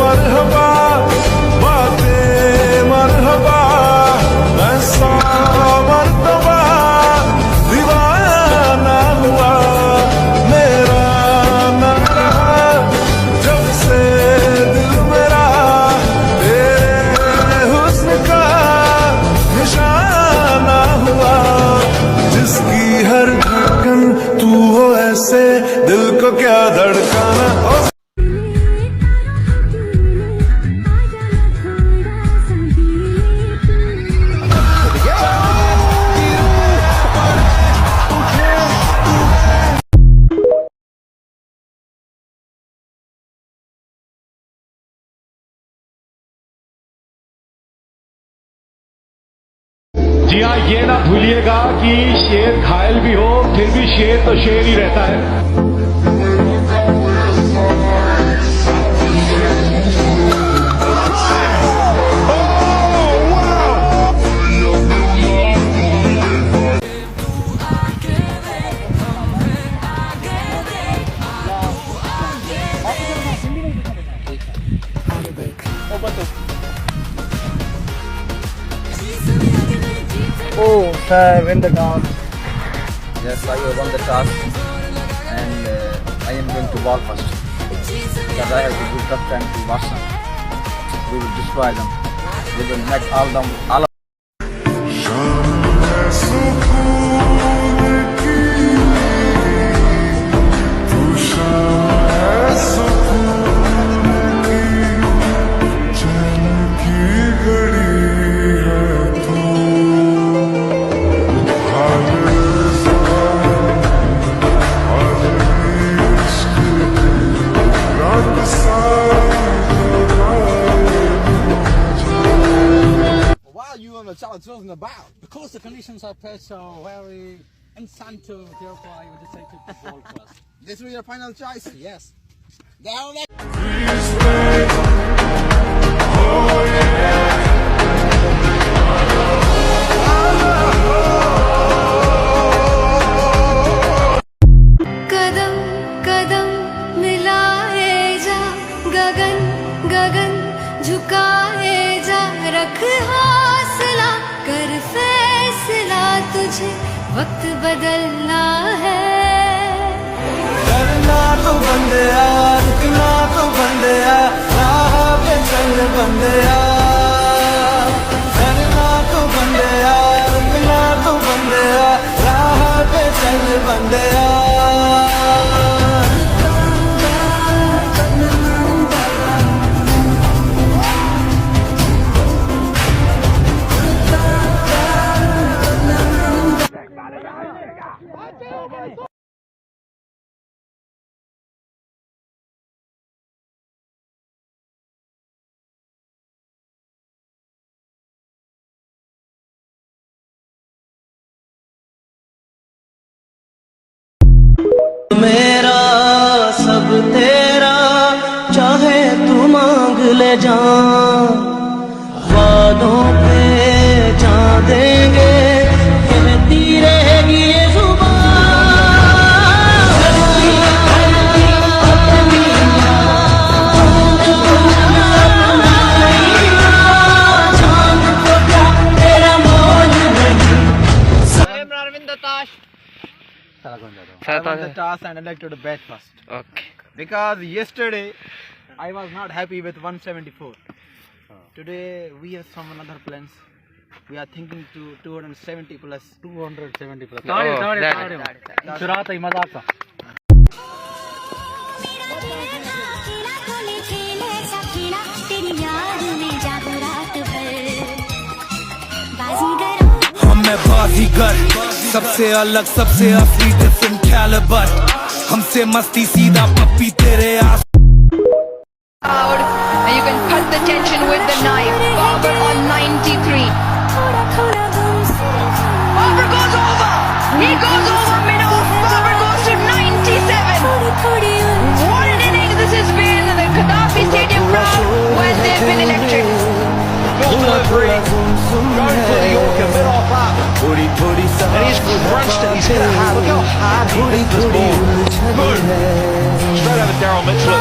मरहबा बातें मरहबा ऐसा मर्तबा दीवाना हुआ मेरा न रहा जब से दिल मेरा तेरे हुस्न का निशाना हुआ जिसकी हर धड़कन तू हो ऐसे दिल को क्या धड़काना। जी हाँ, ये ना भूलिएगा कि शेर घायल भी हो फिर भी शेर तो शेर ही रहता है। Oh, sir, win the toss. Yes, I won the toss and I am going to ball first because I have to give tough time to Barca. We will destroy them. We will make all It wasn't about. Because the conditions are so very incentive, therefore I would just say to the ball first. This was your final choice? Yes. कदम कदम मिलाए जा गगन गगन झुकाए जा रख हौसला कर फैसला तुझे वक्त बदलना है। डरना तो बंदया रुकना तो बंदया राह पे चल बंदया डरना तो बंदया रुकना तो बंदया राह पे चल बंदया। मेरा सब तेरा चाहे तू मांग ले जा वादों पे जा देंगे कहती रहेगी ये जुबान। I won the toss and I like to bat first. Okay. Because yesterday I was not happy with 174. Today we have some other plans. We are thinking to 270 plus. 270 plus. चुराता ही मजाक था। मैं बाजीगर सबसे अलग सबसे असली डिफरेंट कैलिबर हमसे मस्ती सीधा पप्पी तेरे आस। And you can cut the tension with the knife. Barber on 93. Barber goes over. He goes over middle. Barber goes to 97. What an innings this has been. The Gaddafi Stadium crowd when they've been electric. Delivery. Going for the Yorker mid off up. And he's crunched it. He's hit it hard. Look how hard he hit this ball. Good Metro.